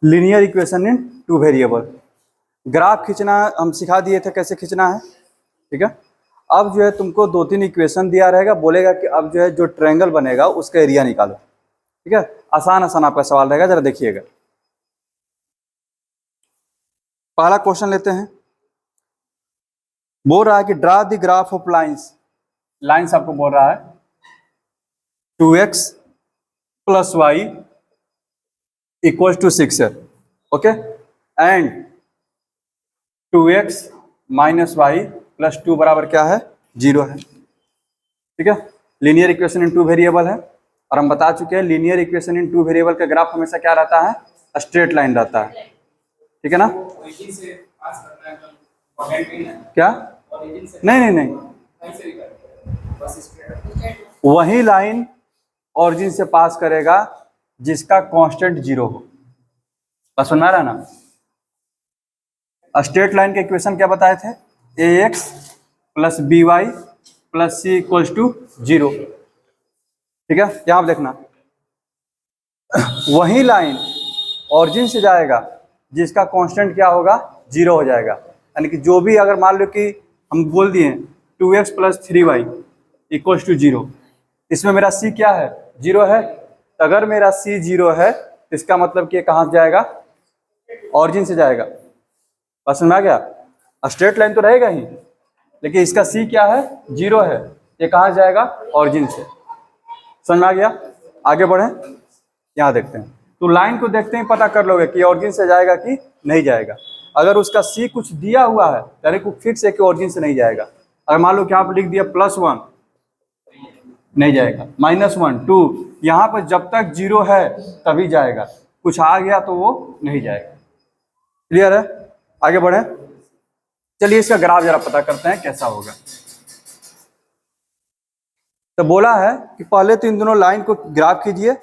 Linear equation in two variable. Graph खींचना हम सिखा दिए थे कैसे खींचना है, ठीक है। अब जो है तुमको 2-3 इक्वेशन दिया रहेगा, बोलेगा कि अब जो है जो ट्रायंगल बनेगा उसका एरिया निकालो, ठीक है। आसान आसान आपका सवाल रहेगा, जरा देखिएगा। पहला क्वेश्चन लेते हैं। बोल रहा है कि draw the graph of lines. Lines आपको बोल रहा है 2x + y = 6 है, ओके, एंड 2x - y + 2 बराबर क्या है, 0 है, ठीक है। Linear equation in two variable है, और हम बता चुके हैं linear equation in two variable का ग्राफ हमेशा क्या रहता है, स्ट्रेट लाइन रहता है, ठीक है ना। क्या, नहीं नहीं नहीं, वही लाइन ऑरिजिन से पास करेगा जिसका कांस्टेंट 0 हो। बस सुन रहा है ना। स्ट्रेट लाइन के इक्वेशन क्या बताए थे, ax + by + c = 0, ठीक है। यहां देखना, वही लाइन ऑरिजिन से जाएगा जिसका कांस्टेंट क्या होगा, 0 हो जाएगा। यानी कि जो भी, अगर मान लो कि हम बोल दिए 2x + 3y = 0, इसमें मेरा c क्या है, 0 है। तो अगर मेरा c 0 है तो इसका मतलब कि कहाँ से जाएगा, ऑरिजिन से जाएगा। बस समझ में आ गया। स्ट्रेट लाइन तो रहेगा ही, लेकिन इसका c क्या है, 0 है। ये कहाँ जाएगा, ऑरिजिन से। समझ में आ गया। आगे बढ़े, यहाँ देखते हैं। तो लाइन को देखते ही पता कर लोगे कि ऑरिजिन से जाएगा कि नहीं जाएगा। अगर उसका c कुछ दिया हुआ है यानी कि फिक्स है कि ऑरिजिन से नहीं जाएगा। अगर मान लो कि आप लिख दिया +1, नहीं जाएगा, -1, 2, यहाँ पर जब तक 0 है तभी जाएगा, कुछ आ गया तो वो नहीं जाएगा। क्लियर है। आगे बढ़े, चलिए इसका ग्राफ जरा पता करते हैं कैसा होगा। तो बोला है कि पहले तो इन दोनों लाइन को ग्राफ कीजिए।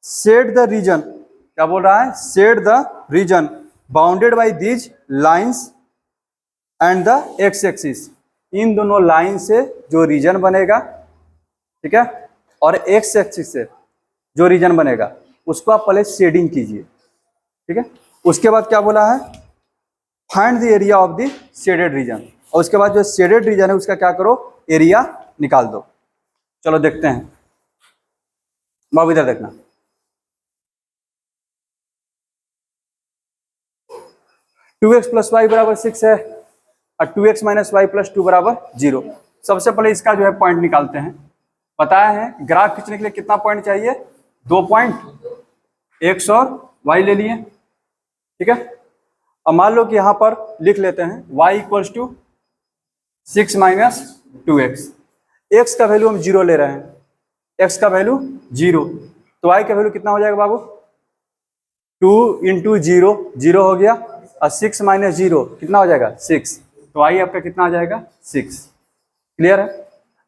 सेट द रीजन, क्या बोल रहा है, set the region bounded by these lines and the X axis. इन दोनों लाइन से जो रीजन बनेगा, ठीक है, और एक्स एक्सिस से जो रीजन बनेगा उसको आप पहले शेडिंग कीजिए, ठीक है। उसके बाद क्या बोला है, find the area of the shaded region, और उसके बाद जो शेडेड रीजन है उसका क्या करो, एरिया निकाल दो। चलो देखते हैं। बाबू इधर देखना, टू एक्स + y = 6 है और 2x - y + 2 = 0। सबसे पहले इसका जो है पॉइंट निकालते हैं। बताया है ग्राफ खींचने के लिए कितना पॉइंट चाहिए, 2 पॉइंट, x और y ले लिए, ठीक है। अब मान लो कि यहाँ पर लिख लेते हैं y = 6 - 2x। x का वैल्यू हम 0 ले रहे हैं, x का वैल्यू 0, तो y का वैल्यू कितना हो जाएगा बाबू, 2 × 0, 0 हो गया, और 6 - 0 कितना हो जाएगा, 6, तो y आपका कितना आ जाएगा, 6। क्लियर है।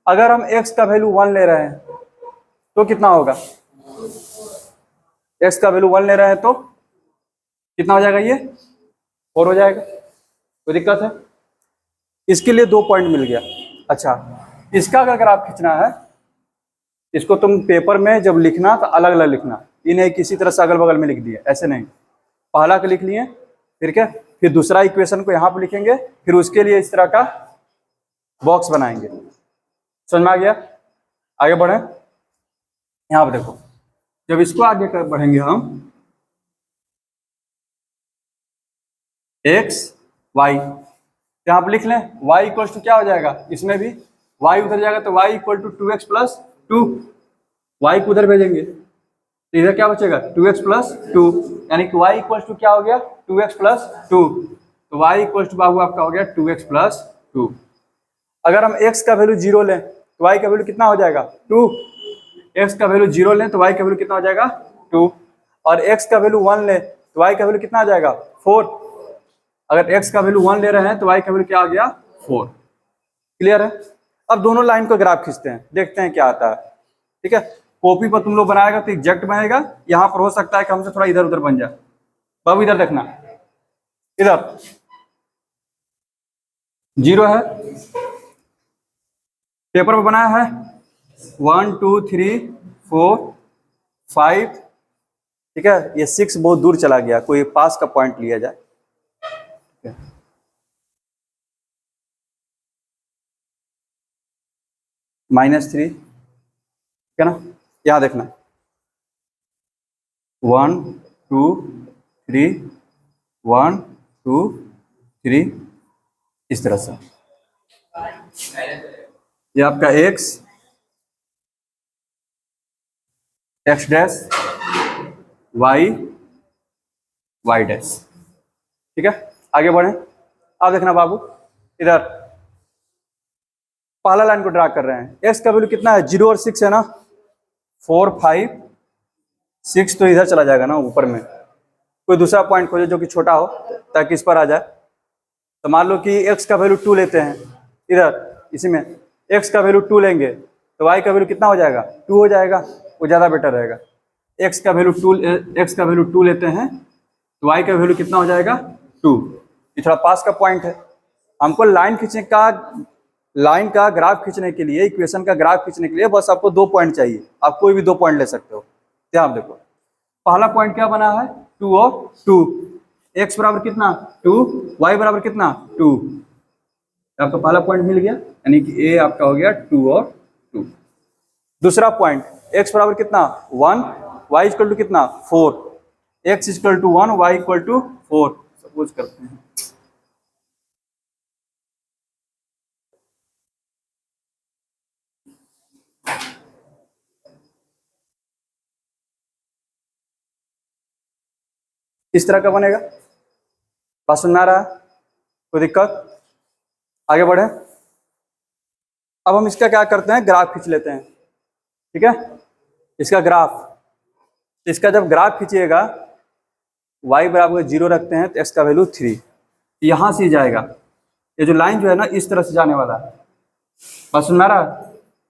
अगर हम x का वैल्यू 1 ले रहे हैं तो कितना होगा, x का वैल्यू 1 ले रहे हैं तो कितना हो जाएगा, ये 4 हो जाएगा। कोई दिक्कत है। इसके लिए 2 पॉइंट मिल गया। अच्छा, इसका अगर आप खींचना है, इसको तुम पेपर में जब लिखना तो अलग अलग लिखना, ये नहीं किसी तरह से अगल बगल में लिख दिए, ऐसे नहीं। पहला का लिख लिए, फिर क्या, फिर दूसरा इक्वेशन को यहाँ पर लिखेंगे, फिर उसके लिए इस तरह का बॉक्स बनाएंगे। समझ में आ गया। आगे बढ़े, यहाँ पर देखो, जब इसको आगे बढ़ेंगे हम, x y, यहाँ पर लिख लें y = क्या हो जाएगा, इसमें भी y उधर जाएगा तो y = 2x + 2, y को उधर भेजेंगे तो इधर क्या बचेगा, 2x + 2, यानी कि y = क्या हो गया, 2x + 2, तो y = बाबू आपका हो गया 2x + 2। अगर हम x का वैल्यू 0 लें तो y का वैल्यू कितना हो जाएगा, 2, x का वैल्यू 0 लें तो y का वैल्यू कितना हो जाएगा, 2, और x का वैल्यू 1 लें तो y का वैल्यू कितना आ जाएगा, 4। अगर x का वैल्यू 1 ले रहे हैं तो y का वैल्यू क्या आ गया, 4। क्लियर है। अब दोनों लाइन को ग्राफ खींचते हैं, देखते हैं क्या आता है, ठीक है। कॉपी पर तुम लोग बनाएगा तो एग्जैक्ट बनेगा, यहाँ पर हो सकता है कि हमसे थोड़ा इधर उधर बन जाए। बाबू इधर देखना, इधर 0 है, पेपर पर बनाया है 1 2 3 4 5, ठीक है, ये 6 बहुत दूर चला गया, कोई पास का पॉइंट लिया जाए। -3, ठीक है ना, यहाँ देखना 1 2 3 1 2 3 इस तरह से। ये आपका x डैश y डैश, ठीक है। आगे बढ़े, अब देखना बाबू, इधर पहला लाइन को ड्रा कर रहे हैं। x का वैल्यू कितना है, 0 और 6 है ना, 4 5 6 तो इधर चला जाएगा ना ऊपर में। कोई दूसरा पॉइंट खोजो जो कि छोटा हो ताकि इस पर आ जाए। तो मान लो कि x का वैल्यू 2 लेते हैं, इधर इसी में x का वैल्यू 2 लेंगे तो y का वैल्यू कितना हो जाएगा, 2 हो जाएगा, वो ज़्यादा बेटर रहेगा। x का वैल्यू 2 लेते हैं तो y का वैल्यू कितना हो जाएगा, 2। ये थोड़ा पास का पॉइंट है। हमको लाइन का ग्राफ खींचने के लिए, इक्वेशन का ग्राफ खींचने के लिए बस आपको 2 पॉइंट चाहिए। आप कोई भी 2 पॉइंट ले सकते हो। ध्यान देखो, पहला पॉइंट क्या बना है, 2 और 2, x बराबर कितना 2, y बराबर कितना 2, आपका पहला पॉइंट मिल गया, यानी कि a आपका हो गया 2 और 2। दूसरा पॉइंट x बराबर कितना 1, y इक्वल टू कितना 4, x equal to 1, y equal to 4 suppose करते हैं। इस तरह का बनेगा। बात सुनना रहा, कोई दिक्कत? आगे बढ़े। अब हम इसका क्या करते हैं, ग्राफ खींच लेते हैं, ठीक है। इसका ग्राफ, इसका जब ग्राफ खींचिएगा y बराबर 0 रखते हैं तो x का वैल्यू 3, यहाँ से जाएगा। ये जो लाइन जो है ना इस तरह से जाने वाला है। बात सुनना रहा,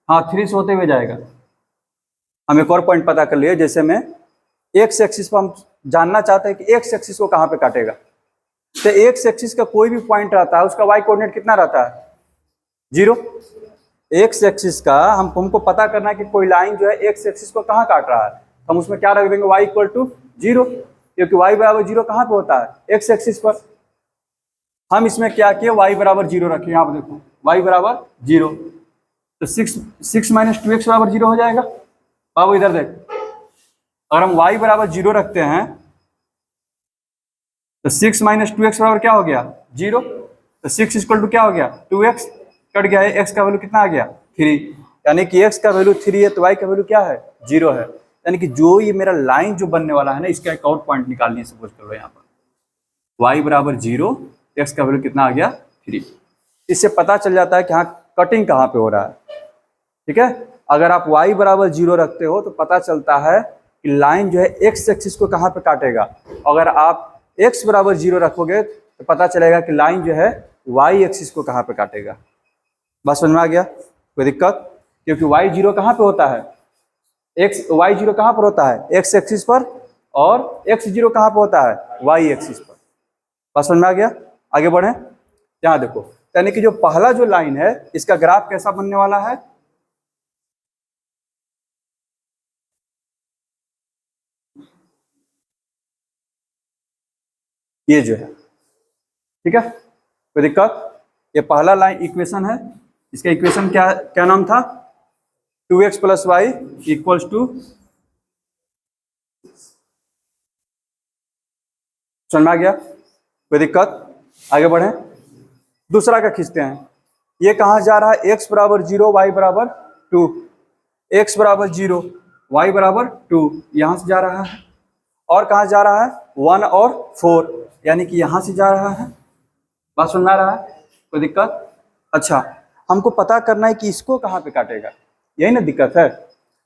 हाँ 3 से होते हुए जाएगा। हम एक और पॉइंट पता कर लिए, जैसे में एक्स एक्सिस पर हम जानना चाहते हैं कि एक्स एक्सिस को कहाँ पे काटेगा। तो एक्स एक्सिस का कोई भी पॉइंट रहता है उसका वाई कोऑर्डिनेट कितना रहता है, 0। एक्स एक्सिस का हमको पता करना है कि कोई लाइन जो है एक्स एक्सिस को कहाँ काट रहा है, हम उसमें क्या रख देंगे, वाई इक्वल टू 0, क्योंकि वाई बराबर 0 कहाँ पे होता है, एक्स एक्सिस पर। हम इसमें क्या किए, वाई बराबर 0 रखे, यहाँ पर देखो वाई बराबर 0, तो 6 माइनस 2x बराबर 0 हो जाएगा। बाबू इधर देख, अगर हम y बराबर 0 रखते हैं तो 6 माइनस 2x बराबर क्या हो गया, 0। तो 6 इक्वल टू क्या हो गया, 2x, कट गया है, x का वैल्यू कितना आ गया 3, यानी कि x का वैल्यू 3 है तो y का वैल्यू क्या है, 0 है। यानी कि जो ये मेरा लाइन जो बनने वाला है ना, इसका एक और पॉइंट निकालनी है। सपोज करो यहाँ पर y बराबर 0, x का वैल्यू कितना आ गया 3। इससे पता चल जाता है कि हाँ कटिंग कहाँ पे हो रहा है, ठीक है। अगर आप y बराबर 0 रखते हो तो पता चलता है कि लाइन जो है एक्स एक्सिस को कहाँ पे काटेगा। अगर आप x बराबर 0 रखोगे तो पता चलेगा कि लाइन जो है y एक्सिस को कहाँ पे काटेगा। बात समझ में आ गया, कोई दिक्कत? क्योंकि y 0 कहाँ पे होता है, y 0 कहाँ पर होता है, x एक्सिस पर, और x 0 कहाँ पे होता है, y एक्सिस पर। बात समझ में आ गया, आगे बढ़े। यहाँ देखो, यानी कि जो पहला जो लाइन है इसका ग्राफ कैसा बनने वाला है, ये जो है, ठीक है, कोई दिक्कत? ये पहला लाइन इक्वेशन है, इसका इक्वेशन क्या क्या नाम था, 2x plus Y equals to, समझ में आ गया, कोई दिक्कत? आगे बढ़े, दूसरा का खींचते हैं। ये कहाँ जा रहा है, x बराबर 0, y बराबर 2, x बराबर 0, y बराबर 2, यहाँ से जा रहा है। और कहाँ जा रहा है, 1 और 4, यानी कि यहाँ से जा रहा है। बात सुनना रहा है, कोई दिक्कत? अच्छा, हमको पता करना है कि इसको कहाँ पे काटेगा, यही ना दिक्कत है।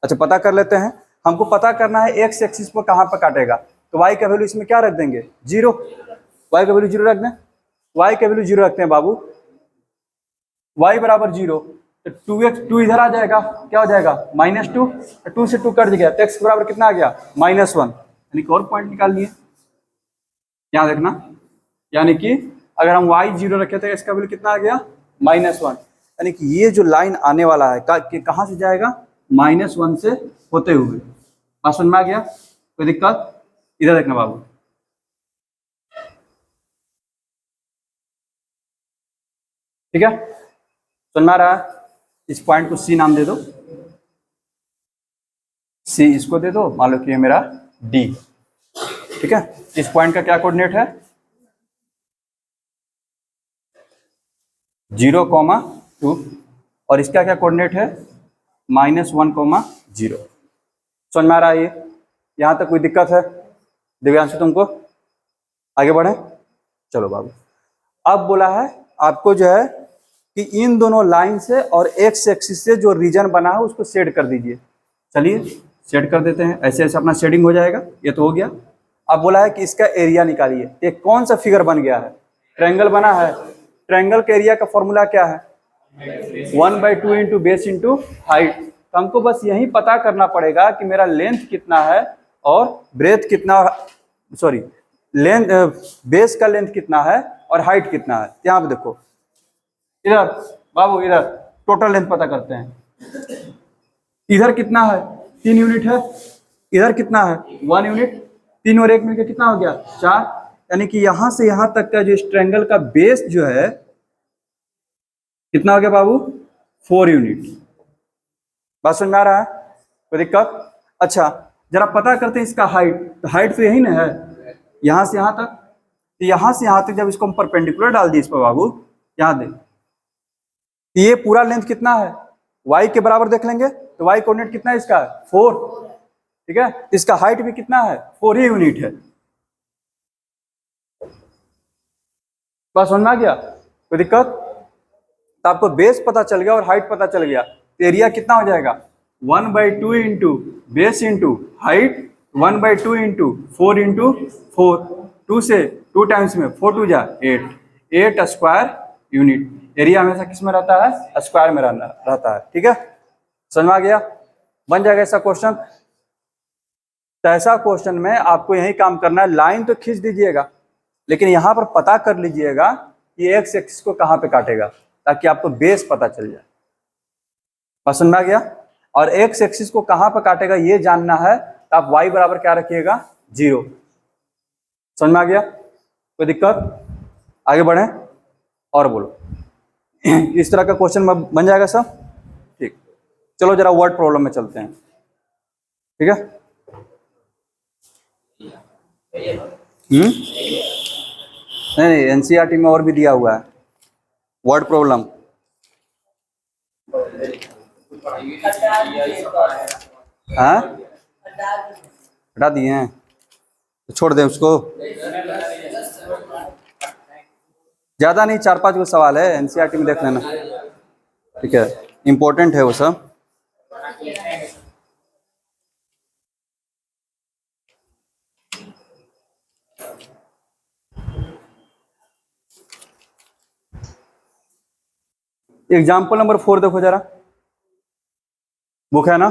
अच्छा पता कर लेते हैं, हमको पता करना है एक्स एक्सिस पर कहाँ पे काटेगा, तो वाई का वैल्यू इसमें क्या रख देंगे, 0, वाई का वैल्यू 0 रख दें, वाई का वैल्यू 0 रखते हैं बाबू, वाई बराबर 0, तो 2x 2 इधर आ जाएगा, क्या हो जाएगा -2, 2 से 2 कट गया तो x बराबर कितना आ गया, -1, यानी कि और पॉइंट निकाल लिए। यहाँ देखना, यानी कि अगर हम y 0 रखे तो x का वैल्यू कितना आ गया, -1, यानी कि ये जो लाइन आने वाला है कहाँ से जाएगा, -1 से होते हुए। बात समझ में आ गया, कोई दिक्कत? इधर देखना बाबू, ठीक है, समझ में आ रहा है? इस पॉइंट को सी नाम दे दो, सी इसको दे दो, मान लो कि ये मेरा डी, ठीक है। इस पॉइंट का क्या कोऑर्डिनेट है? 0,2, और इसका क्या कोऑर्डिनेट है? -1,0। समझ में आ रहा है? ये यहाँ तक कोई दिक्कत है दिव्यांशु तुमको? आगे बढ़े, चलो बाबू। अब बोला है आपको जो है कि इन दोनों लाइन से और एक्स एक्सिस से जो रीजन बना है उसको शेड कर दीजिए। चलिए शेड कर देते हैं, ऐसे ऐसे अपना शेडिंग हो जाएगा। ये तो हो गया। अब बोला है कि इसका एरिया निकालिए। ये कौन सा फिगर बन गया है? ट्रायंगल बना है। ट्रायंगल के एरिया का फॉर्मूला क्या है? 1/2 इंटू बेस इंटू हाइट। तो हमको बस यही पता करना पड़ेगा कि मेरा लेंथ कितना है और ब्रेथ कितना, और सॉरी लेंथ, बेस का लेंथ कितना है और हाइट कितना है। यहाँ पे देखो, इधर बाबू, इधर टोटल लेंथ पता करते हैं। इधर कितना है? 3 यूनिट है। इधर कितना है? 1 यूनिट। 3 और 1 मिलकर कितना हो गया? 4। यानी कि यहां से यहां तक का जो इस ट्रायंगल का बेस जो है कितना हो गया बाबू? 4 यूनिट। बात समझ में आ रहा है? कोई दिक्कत? अच्छा, जरा पता करते हैं इसका हाइट। तो हाइट तो यही ना है, यहां से यहां तक। तो यहां से यहां तक जब इसको हम परपेंडिकुलर डाल दिए इस पर बाबू, यहां दे, ये पूरा लेंथ कितना है? y के बराबर देख लेंगे तो y कोऑर्डिनेट कितना है इसका? 4, ठीक है। इसका हाइट भी कितना है? 4 ही यूनिट है। बस समझ में आ गया? कोई दिक्कत? तो आपको बेस पता चल गया और हाइट पता चल गया, तो एरिया कितना हो जाएगा? 1/2 into base into height, 1/2 into 4 into 4, 2 से 2 टाइम्स में 4 2 जा 8, 8 स्क्वायर यूनिट। एरिया हमेशा किस में रहता है? स्क्वायर में रहता है, ठीक है। समझ में आ गया? बन जाएगा ऐसा क्वेश्चन। तो ऐसा क्वेश्चन में आपको यही काम करना है, लाइन तो खींच दीजिएगा लेकिन यहां पर पता कर लीजिएगा कि एक्स एक्सिस को कहां पे काटेगा, ताकि आपको बेस पता चल जाए। पसंद में आ गया? और एक्स एक्सिस को कहां पर काटेगा ये जानना है, तो आप y बराबर क्या रखिएगा? 0। समझ में आ गया? कोई दिक्कत? आगे बढ़े और बोलो। इस तरह का क्वेश्चन बन जाएगा सब, ठीक। चलो जरा वर्ड प्रॉब्लम में चलते हैं, ठीक है। नहीं, एनसीईआरटी में और भी दिया हुआ है वर्ड प्रॉब्लम। हाँ, हटा दिए हैं तो छोड़ दें उसको। ज्यादा नहीं, 4-5 गो सवाल है, एनसीईआरटी में देख लेना, ठीक है। इंपॉर्टेंट है वो सब। एग्जाम्पल नंबर 4 देखो जरा, बुक है ना,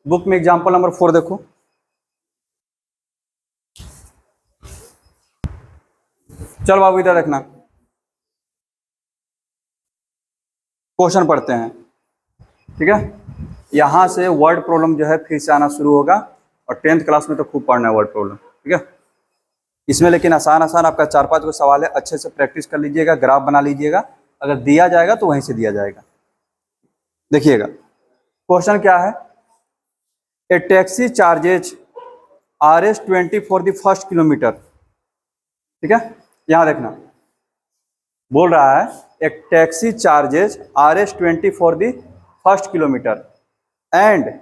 बुक में एग्जाम्पल नंबर 4 देखो। चल बाबू इधर देखना, क्वेश्चन पढ़ते हैं, ठीक है। यहां से वर्ड प्रॉब्लम जो है फिर से आना शुरू होगा, और 10th क्लास में तो खूब पढ़ना है वर्ड प्रॉब्लम, ठीक है। इसमें लेकिन आसान आसान आपका 4-5 गो सवाल है, अच्छे से प्रैक्टिस कर लीजिएगा, ग्राफ बना लीजिएगा। अगर दिया जाएगा तो वहीं से दिया जाएगा। देखिएगा क्वेश्चन क्या है। A taxi charges Rs20 for the first kilometre, ठीक है। यहां देखना, बोल रहा है एक taxi charges Rs20 for the first kilometre and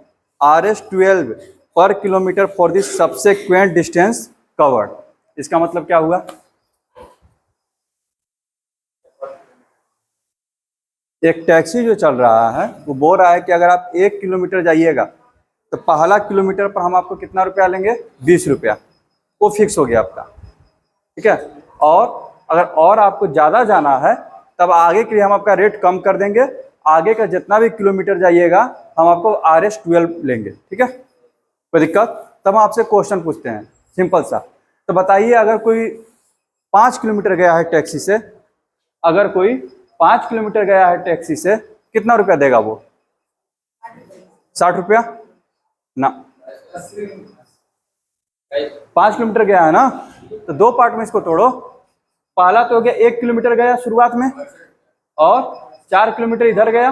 Rs12 per kilometre for the subsequent distance covered. इसका मतलब क्या हुआ? एक टैक्सी जो चल रहा है वो बोल रहा है कि अगर आप 1 किलोमीटर जाइएगा तो पहला किलोमीटर पर हम आपको कितना रुपया लेंगे? 20 रुपया। वो फिक्स हो गया आपका, ठीक है। और अगर और आपको ज़्यादा जाना है तब आगे के लिए हम आपका रेट कम कर देंगे। आगे का जितना भी किलोमीटर जाइएगा हम आपको Rs12 लेंगे, ठीक है। कोई दिक्कत? तब हम आपसे क्वेश्चन पूछते हैं सिंपल सा। तो बताइए, अगर कोई 5 किलोमीटर गया है टैक्सी से, अगर कोई 5 किलोमीटर गया है टैक्सी से, कितना रुपया देगा वो? 60 रुपया ना, 5 किलोमीटर गया है ना, तो 2 पार्ट में इसको तोड़ो। पहला तो हो गया 1 किलोमीटर गया शुरुआत में, और 4 किलोमीटर इधर गया।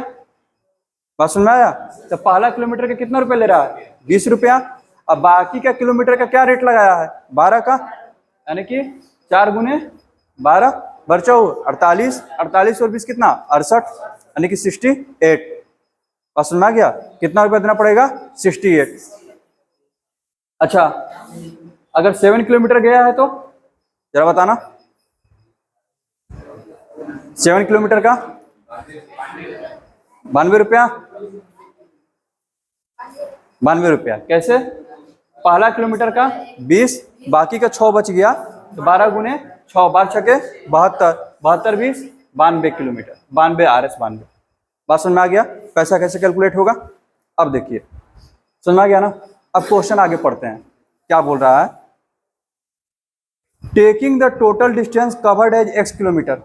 बात समझ में आया? तो पहला किलोमीटर का कितना रुपया ले रहा है? 20 रुपया। अब बाकी का किलोमीटर का क्या रेट लगाया है? 12 का, यानी कि 4 गुने 12 बर्चो 48, 48 और 20 कितना? 68, यानी कि 68। बात समझ में आ गया? कितना रुपया देना पड़ेगा? 68। अच्छा, अगर 7 किलोमीटर गया है तो जरा बताना। 7 किलोमीटर का 92 रुपया, 92 रुपया। कैसे? पहला किलोमीटर का 20, बाकी का 6 बच गया, तो 12 गुने 6, 12 छके 72, 72 20 92 किलोमीटर, 92 RS 92। बात समझ में आ गया? पैसा कैसे कैलकुलेट होगा? अब देखिए, समझ में आ गया ना? अब क्वेश्चन आगे पढ़ते हैं, क्या बोल रहा है? Taking the total distance covered as x kilometre,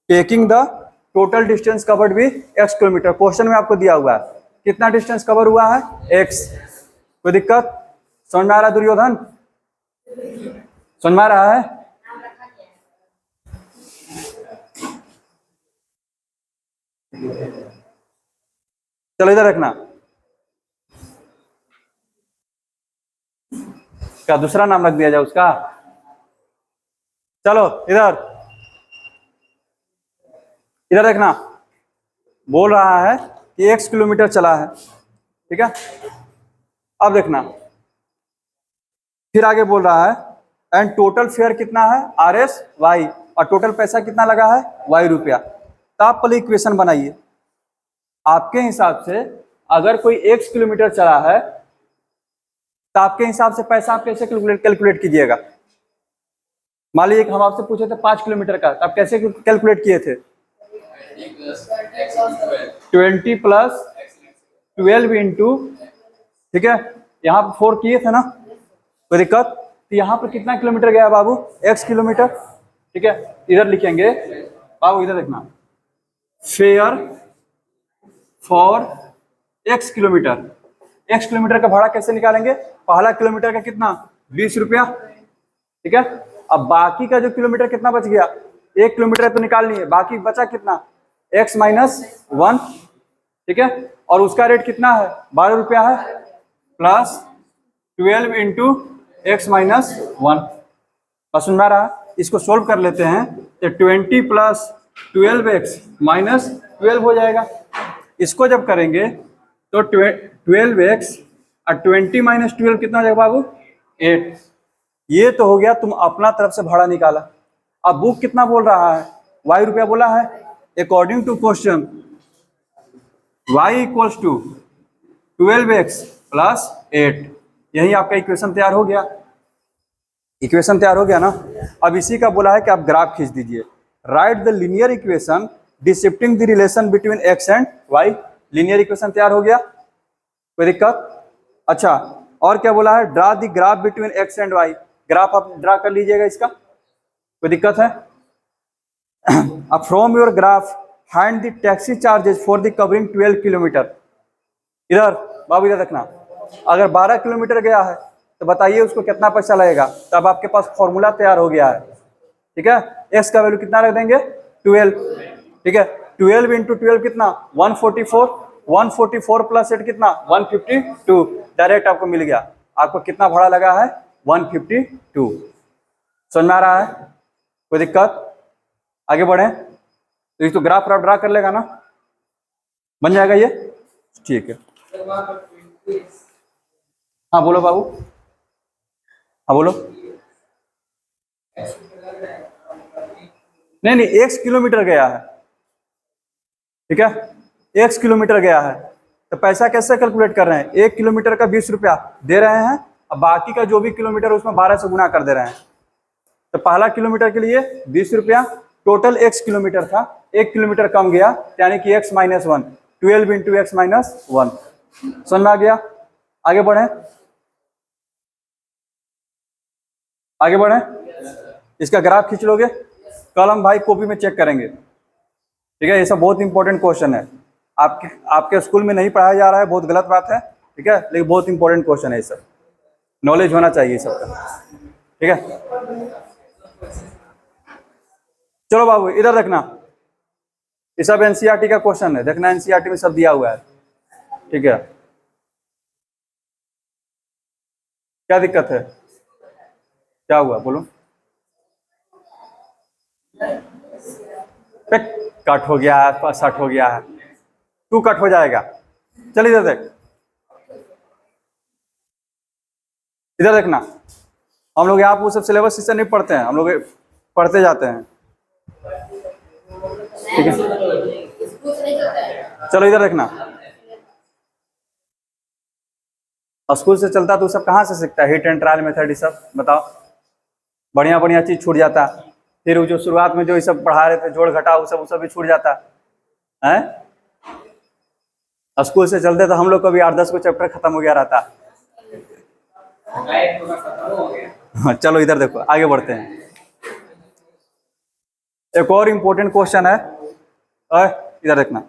taking the total distance covered with x kilometre. Question में आपको दिया हुआ है कितना डिस्टेंस कवर हुआ है? x। कोई दिक्कत? समझ में आ रहा है दुर्योधन? समझ में आ रहा है? चलो इधर रखना। क्या दूसरा नाम रख दिया जाए उसका? चलो इधर, इधर देखना। बोल रहा है कि x किलोमीटर चला है, ठीक है? अब देखना, फिर आगे बोल रहा है एंड टोटल फेयर कितना है? RS Y, और टोटल पैसा कितना लगा है? Y रुपया। तो आप पहले इक्वेशन बनाइए। आपके हिसाब से अगर कोई x किलोमीटर चला है तो आपके हिसाब से पैसा आप कैसे कैलकुलेट कीजिएगा? मान लीजिए हम आपसे पूछे थे 5 किलोमीटर का, तो आप कैसे कैलकुलेट किए थे? 20 प्लस 12 इंटू, ठीक है, यहाँ पर 4 किए थे ना, कोई दिक्कत? तो यहाँ पर कितना किलोमीटर गया बाबू? x किलोमीटर, ठीक है? इधर लिखेंगे बाबू, इधर देखना, fair for x kilometre. x kilometre का भाड़ा कैसे निकालेंगे? पहला किलोमीटर का कितना? 20 रुपया, ठीक है? अब बाकी का जो किलोमीटर कितना बच गया? 1 किलोमीटर तो निकाल लिए, बाकी बचा कितना? x माइनस 1, ठीक है? और उसका रेट कितना है? 12 रुपया है, प्लस 12 इंटू एक्स माइनस 1। बस सुन रहा है? इसको सोल्व कर लेते हैं, तो 20 प्लस 12x माइनस 12 हो जाएगा। इसको जब करेंगे तो 12x और 20 माइनस 12 कितना हो जाएगा बाबू? 8। ये तो हो गया, तुम अपना तरफ से भाड़ा निकाला। अब बुक कितना बोल रहा है? y रुपया बोला है। According to question y equals to 12x plus 8। यही आपका इक्वेशन तैयार हो गया। इक्वेशन तैयार हो गया ना? अब इसी का बोला है कि आप ग्राफ खींच दीजिए। Write the linear equation describing the relation between x and y। Linear equation तैयार हो गया, कोई दिक्कत? अच्छा, और क्या बोला है? Draw the graph between x and y। Graph आप ड्रा कर लीजिएगा इसका, कोई दिक्कत है? अब from your graph find the taxi charges for the covering 12 kilometre. इधर बाबू, इधर देखना, अगर 12 किलोमीटर गया है तो बताइए उसको कितना पैसा लगेगा? तब आपके पास फॉर्मूला तैयार हो गया है, ठीक है? x का वैल्यू कितना रख देंगे? 12, ठीक है? 12 इंटू 12 कितना? 144, 144 प्लस 8 कितना? 152। डायरेक्ट आपको मिल गया। आपको कितना भाड़ा लगा है? 152। समझ में आ रहा है? कोई दिक्कत? आगे बढ़े तो इसको ग्राफ ड्रा कर लेगा ना, बन जाएगा ये, ठीक है? हाँ बोलो बाबू, हाँ बोलो। नहीं नहीं, x किलोमीटर गया है, ठीक है? x किलोमीटर गया है, तो पैसा कैसे कैलकुलेट कर रहे हैं? 1 किलोमीटर का 20 रुपया दे रहे हैं, अब बाकी का जो भी किलोमीटर उसमें 12 से गुना कर दे रहे हैं। तो पहला किलोमीटर के लिए 20 रुपया, टोटल x किलोमीटर था, 1 किलोमीटर कम गया, यानी कि x minus 1, 12 into x minus 1। समझ में आ गया? आगे बढ़े, आगे बढ़े। इसका ग्राफ खींच लोगे, कल हम भाई कॉपी में चेक करेंगे, ठीक है? ये सब बहुत इंपॉर्टेंट क्वेश्चन है, आपके स्कूल में नहीं पढ़ाया जा रहा है, बहुत गलत बात है, ठीक है? लेकिन बहुत इंपॉर्टेंट क्वेश्चन है ये सब। नॉलेज होना चाहिए सबका, ठीक है। चलो बाबू इधर देखना, ये सब एनसीईआरटी का क्वेश्चन है, देखना एनसीईआरटी में सब दिया हुआ है, ठीक है। क्या दिक्कत है, क्या हुआ बोलो। कट हो गया है, सट हो गया है, तू कट हो जाएगा। चल इधर देख, इधर देखना, हम लोग यहाँ वो सब सिलेबस इससे नहीं पढ़ते हैं, हम लोग पढ़ते जाते हैं, ठीक है। चलो इधर देखना, स्कूल से चलता तो सब कहाँ से सीखता है, हिट एंड ट्रायल मेथड ये सब बताओ, बढ़िया बढ़िया चीज छूट जाता, फिर वो जो शुरुआत में जो ये सब पढ़ा रहे थे जोड़ घटा वो सब भी छूट जाता है। स्कूल से चलते तो हम लोग को भी 8-10 को चैप्टर खत्म हो गया रहता। चलो इधर देखो, आगे बढ़ते हैं। एक और इम्पोर्टेंट क्वेश्चन है, इधर देखना,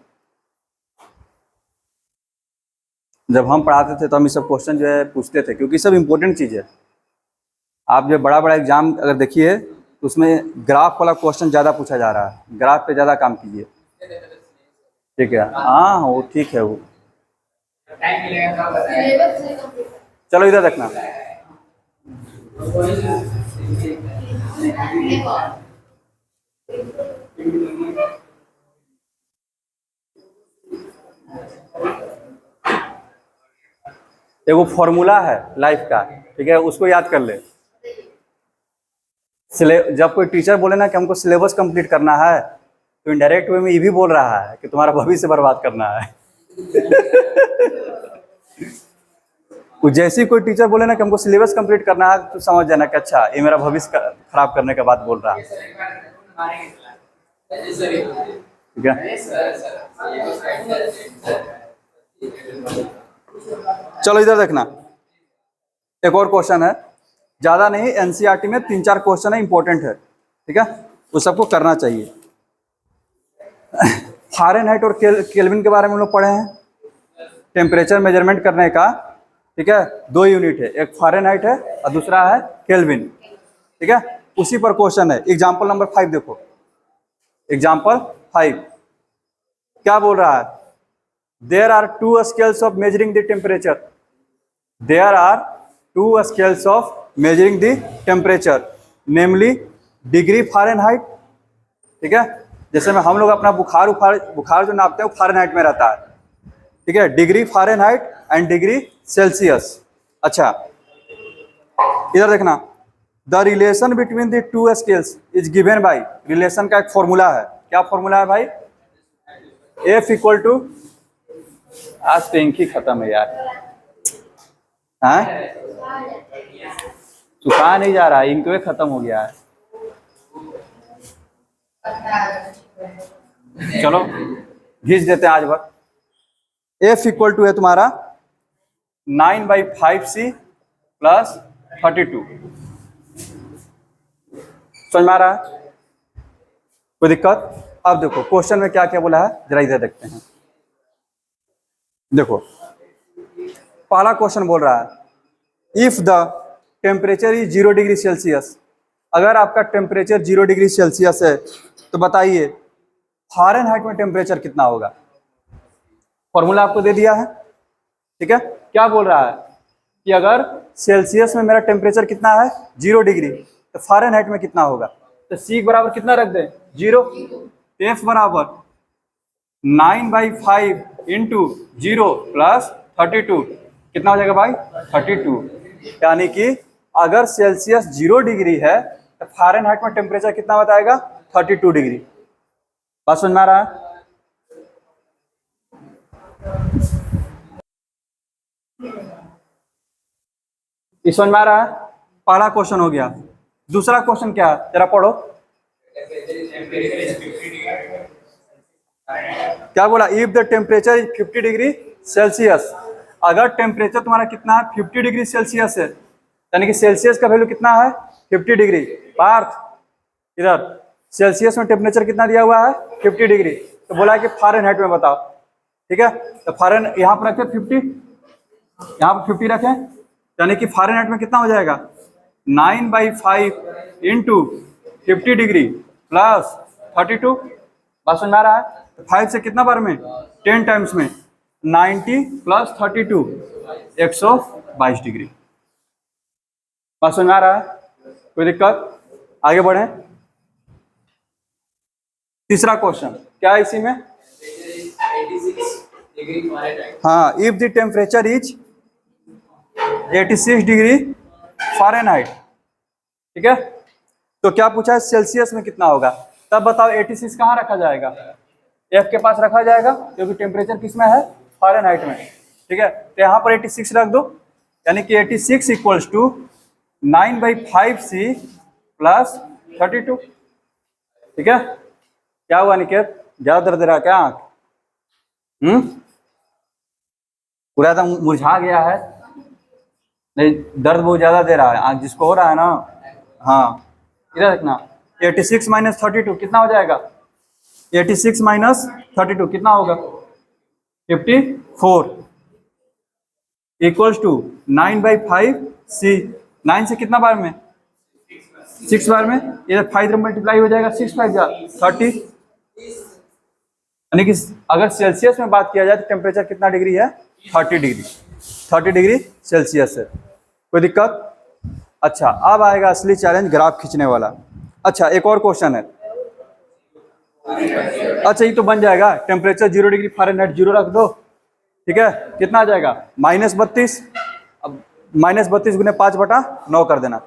जब हम पढ़ाते थे तो हम ये सब क्वेश्चन जो है पूछते थे, क्योंकि सब इम्पोर्टेंट चीज़ है। आप जो बड़ा बड़ा एग्जाम अगर देखिए तो उसमें ग्राफ वाला क्वेश्चन ज़्यादा पूछा जा रहा है, ग्राफ पे ज़्यादा काम कीजिए, ठीक है। हाँ वो ठीक है वो। चलो इधर देखना, एगो फॉर्मूला है लाइफ का, ठीक है, उसको याद कर ले। जब कोई टीचर बोले ना कि हमको सिलेबस कंप्लीट करना है, तो इनडायरेक्ट वे में ये भी बोल रहा है कि तुम्हारा भविष्य बर्बाद करना है। जैसे ही कोई टीचर बोले ना कि हमको सिलेबस कंप्लीट करना है, तो समझ जाना कि अच्छा ये मेरा भविष्य खराब करने के बाद बोल रहा है, ठीक है। चलो इधर देखना, एक और क्वेश्चन है, ज्यादा नहीं, एनसीईआरटी में 3-4 क्वेश्चन है, इंपॉर्टेंट है, ठीक है, वो सबको करना चाहिए। फ़ारेनहाइट और केल्विन के बारे में हम लोग पढ़े हैं, टेम्परेचर मेजरमेंट करने का, ठीक है, 2 यूनिट है, एक फ़ारेनहाइट है और दूसरा है केल्विन, ठीक है। उसी पर क्वेश्चन है, एग्जाम्पल नंबर 5 देखो, एग्जाम्पल 5 क्या बोल रहा है, there are 2 scales of measuring the temperature, there are 2 scales of measuring the temperature, namely degree Fahrenheit, ठीक है, जैसे में हम लोग अपना बुखार जो नापते हैं वो फ़ारेनहाइट में रहता है, ठीक है, degree Fahrenheit and degree Celsius. अच्छा इधर देखना, the relation between the 2 scales is given by, relation का एक फॉर्मूला है, क्या फॉर्मूला है भाई, F इक्वल टू, आज तो इंक ही खत्म है यार, हाँ सुखा नहीं जा रहा है, इंक खत्म हो गया है। चलो घिस देते हैं आज भर। F इक्वल टू है तुम्हारा 9/5C प्लस 32, समझ में आ रहा है, कोई दिक्कत। अब देखो क्वेश्चन में क्या क्या बोला है, जरा इधर देखते हैं। देखो पहला क्वेश्चन बोल रहा है, if the temperature is 0 degree Celsius, अगर आपका टेम्परेचर 0 डिग्री सेल्सियस है तो बताइए फ़ारेनहाइट में टेम्परेचर कितना होगा। फॉर्मूला आपको दे दिया है, ठीक है। क्या बोल रहा है कि अगर सेल्सियस में मेरा टेम्परेचर कितना है 0 डिग्री, तो फ़ारेनहाइट में कितना होगा, तो C बराबर कितना रख दें 0, F बराबर 9/5 इंटू 0 प्लस 32, कितना हो जाएगा भाई 32, यानी कि अगर सेल्सियस 0 डिग्री है तो फ़ारेनहाइट में टेम्परेचर कितना बताएगा 32 डिग्री। बात समझ में आ रहा है, समझ में आ रहा है। पहला क्वेश्चन हो गया, दूसरा क्वेश्चन क्या है जरा पढ़ो, क्या बोला, if the temperature is 50 degree Celsius, अगर टेम्परेचर तुम्हारा कितना है 50 डिग्री सेल्सियस है, यानी कि सेल्सियस का वैल्यू कितना है 50 डिग्री। पार्थ इधर सेल्सियस में टेम्परेचर कितना दिया हुआ है 50 डिग्री, तो बोला है कि फ़ारेनहाइट में बताओ, ठीक है। तो यहाँ पर रखें 50, यहाँ पर 50 रखें, यानी कि फ़ारेनहाइट में कितना हो जाएगा 9/5 इंटू 50 डिग्री प्लस 32। बात समझ में आ रहा है? तो 5 से कितना बार में 10 टाइम्स में 90 प्लस 32 122 डिग्री। बात समझ में आ रहा है? कोई दिक्कत? आगे बढ़े। तीसरा क्वेश्चन क्या है इसी में? हाँ, if the temperature is 86 degree Fahrenheit, ठीक है, तो क्या पूछा है सेल्सियस में कितना होगा। तब बताओ 86 कहाँ रखा जाएगा? एफ के पास रखा जाएगा क्योंकि टेम्परेचर किस में है? फ़ारेनहाइट में, ठीक है। तो यहाँ पर 86 रख दो, यानी कि 86 इक्वल्स टू 9/5C प्लस 32, ठीक है। क्या हुआ निकेत, ज्यादा दर्द दे रहा क्या आंख? पूरा एकदम मुरझा गया है? नहीं, दर्द बहुत ज्यादा दे रहा है आंख जिसको हो रहा है ना। हाँ, इधर देखना, 86 माइनस 32 कितना हो जाएगा? 86 माइनस 32 कितना होगा? 54 इक्वल्स टू 9/5C। 9 से कितना बार में? 6 बार में। इधर 5 इधर मल्टीप्लाई हो जाएगा, 6 5 जा 30। यानी कि अगर सेल्सियस में बात किया जाए तो टेम्परेचर कितना डिग्री है? 30 डिग्री। 30 डिग्री सेल्सियस है। कोई दिक्कत? अच्छा, अब आएगा असली चैलेंज, ग्राफ खींचने वाला। अच्छा, एक और क्वेश्चन है। अच्छा, ये तो बन जाएगा, टेम्परेचर 0 डिग्री फ़ारेनहाइट 0 रख दो, ठीक है। कितना आ जाएगा? -32। अब -32 गुने 5/9 कर देना,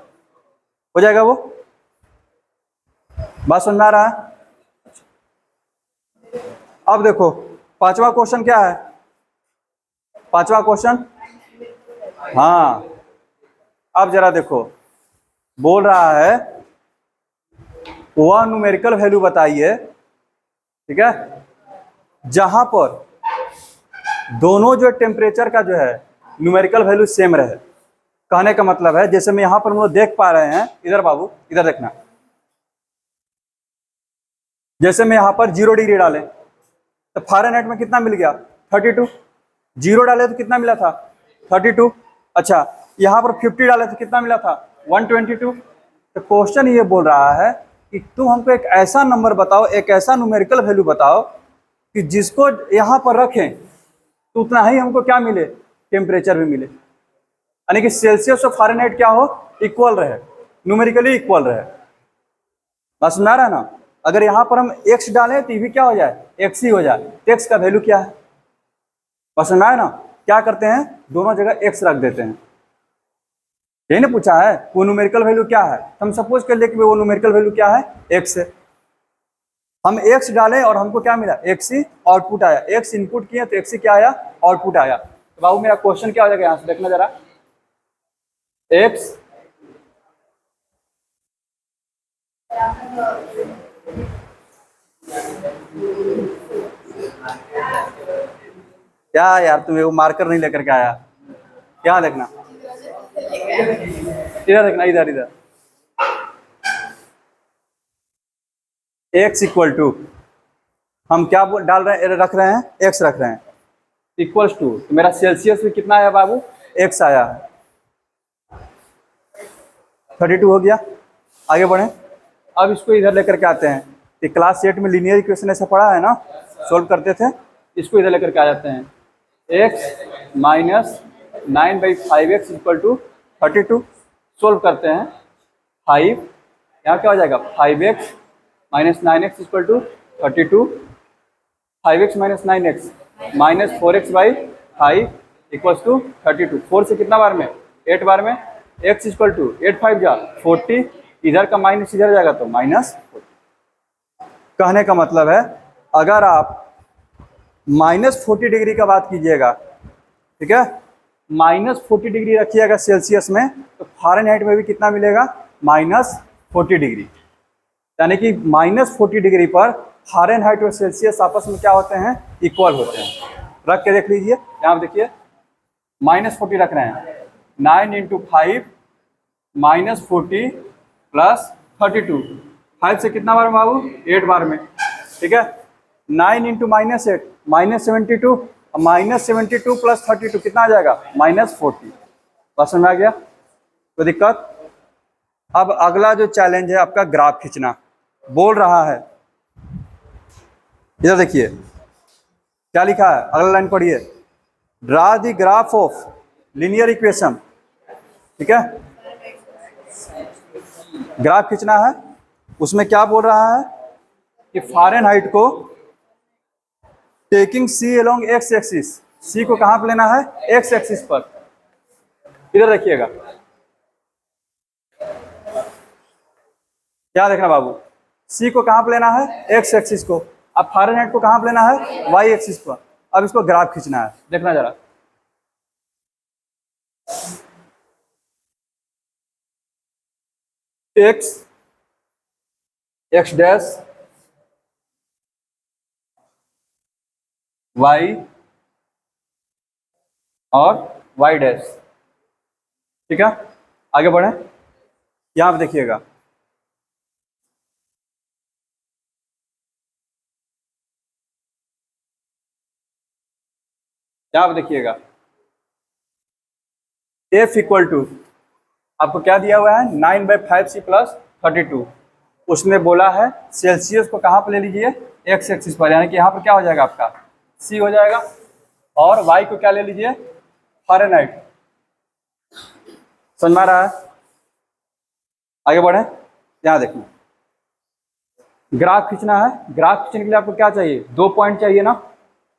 हो जाएगा वो। बात समझ में आ रहा है? अब देखो पांचवा क्वेश्चन क्या है? पांचवा क्वेश्चन, हाँ, अब जरा देखो, बोल रहा है वह न्यूमेरिकल वैल्यू बताइए, ठीक है, जहां पर दोनों जो टेम्परेचर का जो है न्यूमेरिकल वैल्यू सेम रहे। कहने का मतलब है, जैसे मैं यहां पर हम लोग देख पा रहे हैं, इधर बाबू इधर देखना, जैसे मैं यहां पर 0 डिग्री डाले तो फ़ारेनहाइट में कितना मिल गया? 32। 0 डाले तो कितना मिला था? 32। अच्छा, यहाँ पर 50 डाले तो कितना मिला था? 122। तो क्वेश्चन ये बोल रहा है कि तुम हमको एक ऐसा नंबर बताओ, एक ऐसा न्यूमेरिकल वैल्यू बताओ कि जिसको यहाँ पर रखें तो उतना ही हमको क्या मिले? टेम्परेचर भी मिले, यानी कि सेल्सियस और फ़ारेनहाइट क्या हो? इक्वल रहे, न्यूमेरिकली इक्वल रहे। बात समझ आ रहा है ना? अगर यहाँ पर हम x डालें तो ये भी क्या हो जाए? x ही हो जाए। तो x का वैल्यू क्या है? पसंद आया ना? क्या करते हैं, दोनों जगह x रख देते हैं। यही ना पूछा है, वो न्यूमेरिकल वैल्यू क्या है। हम सपोज कर ले कि वो न्यूमेरिकल वैल्यू क्या है? x है। हम x डालें और हमको क्या मिला? x ही आउटपुट आया। x इनपुट किए तो x ही क्या आया? आउटपुट आया। तो बाबू मेरा क्वेश्चन क्या हो जाएगा, यहाँ से देखना जरा। x क्या यार, तुम्हें वो मार्कर नहीं लेकर के आया क्या? देखना इधर, देखना इधर इधर। x इक्वल टू, हम क्या डाल रहे हैं? रख रहे हैं x रख रहे हैं, इक्वल्स टू, तो मेरा सेल्सियस में कितना आया बाबू? x आया है। 32 हो गया। आगे बढ़े। अब इसको इधर लेकर के आते हैं। तो क्लास 8 में लीनियर इक्वेशन ऐसा पढ़ा है ना, सोल्व करते थे। इसको इधर लेकर के आ जाते हैं। x minus 9/5x equal to 32। Solve करते हैं। 5 यहाँ क्या हो जाएगा? 5x minus 9x equal to 32। 5x minus 9x minus 4x/5 equals to 32। 4 से कितना बार में? 8 बार में। x इक्वल टू 8 5 जा 40, इधर का माइनस इधर जाएगा तो -40। कहने का मतलब है, अगर आप -40 डिग्री का बात कीजिएगा, ठीक है, -40 डिग्री रखिएगा सेल्सियस में, तो फ़ारेनहाइट में भी कितना मिलेगा? -40 डिग्री। यानी कि -40 डिग्री पर फ़ारेनहाइट और सेल्सियस आपस में क्या होते हैं? इक्वल होते हैं। रख के देख लीजिए, यहाँ देखिए -40 रख रहे हैं। 9 × 5 -40 प्लस 32। 5 से कितना बार में बाबू? 8 बार में, ठीक है। 9 × -8 -72, -72 प्लस 32 कितना आ जाएगा? -40। बात समझ में आ गया? कोई दिक्कत? अब अगला जो चैलेंज है आपका ग्राफ खींचना। बोल रहा है, इधर देखिए क्या लिखा है, अगला लाइन पढ़िए। Draw the graph of linear equation. ठीक है, ग्राफ खींचना है। उसमें क्या बोल रहा है कि फारेनहाइट को टेकिंग सी अलोंग एक्स एक्सिस, सी को कहां पर लेना है? एक्स एक्सिस पर। इधर देखिएगा, क्या देखना बाबू, सी को कहां पर लेना है? एक्स एक्सिस को। अब फारेनहाइट को कहां पर लेना है? वाई एक्सिस पर। अब इसको ग्राफ खींचना है, देखना जरा। एक्स, एक्स डैश, वाई और वाई डैश। ठीक है, आगे बढ़े। यहां पे देखिएगा, यहां पे देखिएगा एफ इक्वल टू, आपको क्या दिया हुआ है? 9/5c plus 32। उसने बोला है सेल्सियस को कहां पर ले लीजिए? एक्स एक्सिस पर, यानी कि यहाँ पर क्या हो जाएगा आपका? सी हो जाएगा। और वाई को क्या ले लीजिए? फारेनहाइट। समझ में आ रहा है? आगे बढ़े, यहाँ देखना, ग्राफ खींचना है। ग्राफ खींचने के लिए आपको क्या चाहिए? 2 पॉइंट चाहिए ना,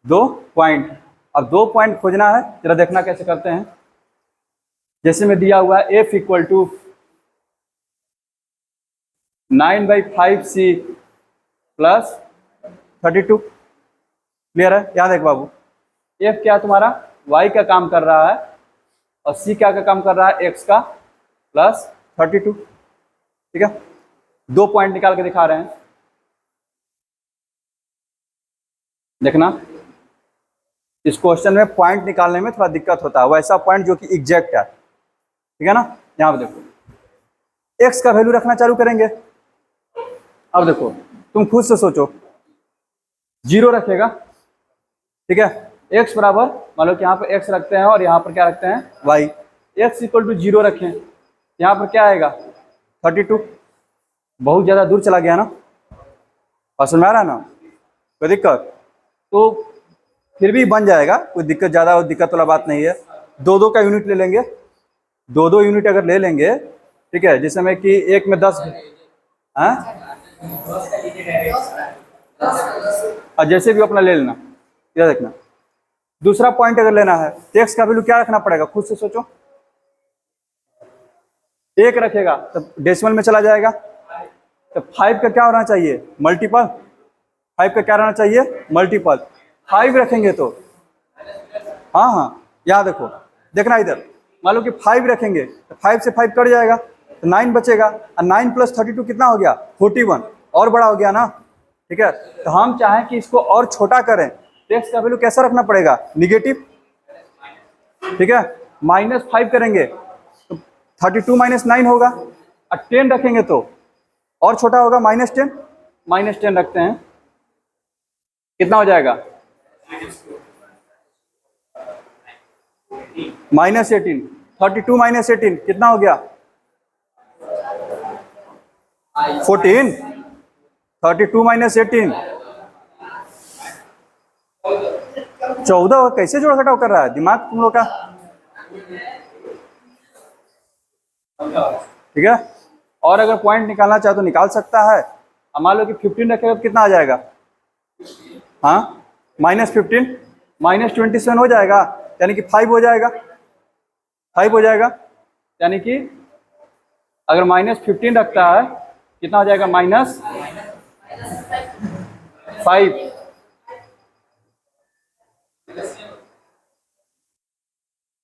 2 पॉइंट। अब 2 पॉइंट खोजना है, जरा देखना कैसे करते हैं। जैसे में दिया हुआ है F equal to 9/5c plus 32। Clear है? याद है बाबू, एफ क्या तुम्हारा? वाई का काम कर रहा है, और सी क्या का काम कर रहा है? एक्स का, प्लस 32। ठीक है, 2 पॉइंट निकाल के दिखा रहे हैं। देखना, इस क्वेश्चन में पॉइंट निकालने में थोड़ा दिक्कत होता है, वैसा पॉइंट जो कि एग्जैक्ट है। ठीक है ना? यहाँ पे देखो, एक्स का वैल्यू रखना चालू करेंगे। अब देखो, तुम खुद से सोचो, 0 रखेगा। ठीक है, एक्स बराबर, मान लो कि यहाँ पर एक्स रखते हैं और यहाँ पर क्या रखते हैं? वाई। एक्स इक्वल टू 0 रखें, यहाँ पर क्या आएगा? 32। बहुत ज़्यादा दूर चला गया ना, समझ में आ रहा है ना? कोई दिक्कत? तो फिर भी बन जाएगा, कोई दिक्कत, ज़्यादा दिक्कत वाला बात नहीं है। 2-2 का यूनिट ले लेंगे, 2-2 यूनिट अगर ले लेंगे, ठीक है, जिस समय कि एक में 10 हाँ, और जैसे भी अपना ले लेना। क्या देखना, दूसरा पॉइंट अगर लेना है तो एक्स का वैल्यू क्या रखना पड़ेगा? खुद से सोचो। 1 रखेगा तो डेसिमल में चला जाएगा, तो 5 का क्या होना चाहिए? मल्टीपल। 5 का क्या रहना चाहिए? मल्टीपल। 5 रखेंगे तो, हाँ हाँ, यहाँ देखो, देखना इधर, मान लो कि 5 रखेंगे तो 5 से 5 कट जाएगा, तो 9 बचेगा, और 9 प्लस 32 कितना हो गया? 41, और बड़ा हो गया ना। ठीक है, तो हम चाहें कि इसको और छोटा करें, तो एक्स का वैल्यू कैसा रखना पड़ेगा? निगेटिव। ठीक है, -5 करेंगे तो 32 - 9 होगा, और 10 रखेंगे तो और छोटा होगा, -10। -10 रखते हैं, कितना हो जाएगा? -18। 32 - 18 कितना हो गया? 14। 32 - 18 14। कैसे जोड़ घटाव कर रहा है दिमाग तुम लोग का? ठीक है, और अगर पॉइंट निकालना चाहे तो निकाल सकता है। अब मान लो कि 15 रखेगा तो कितना आ जाएगा? हाँ, -15 -27 हो जाएगा, यानी कि 5 हो जाएगा। 5 हो जाएगा, यानी कि अगर -15 रखता है कितना हो जाएगा? -5।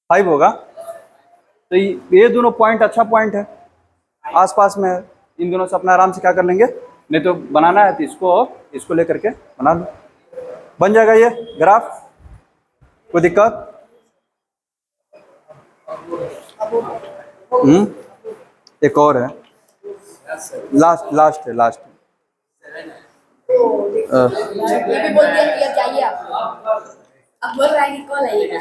फाइव होगा। तो ये दोनों पॉइंट अच्छा पॉइंट है, आसपास में है, इन दोनों से अपना आराम से क्या कर लेंगे, नहीं तो बनाना है तो इसको और इसको लेकर के बना दो, बन जाएगा ये ग्राफ। कोई दिक्कत? एक और है, लास्ट है, लास्ट। ये भी बोल दिया कि चाहिए आप बोल रहा है कि कॉल आइएगा।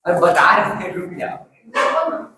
अरे बता रहे हैं रुक जाओ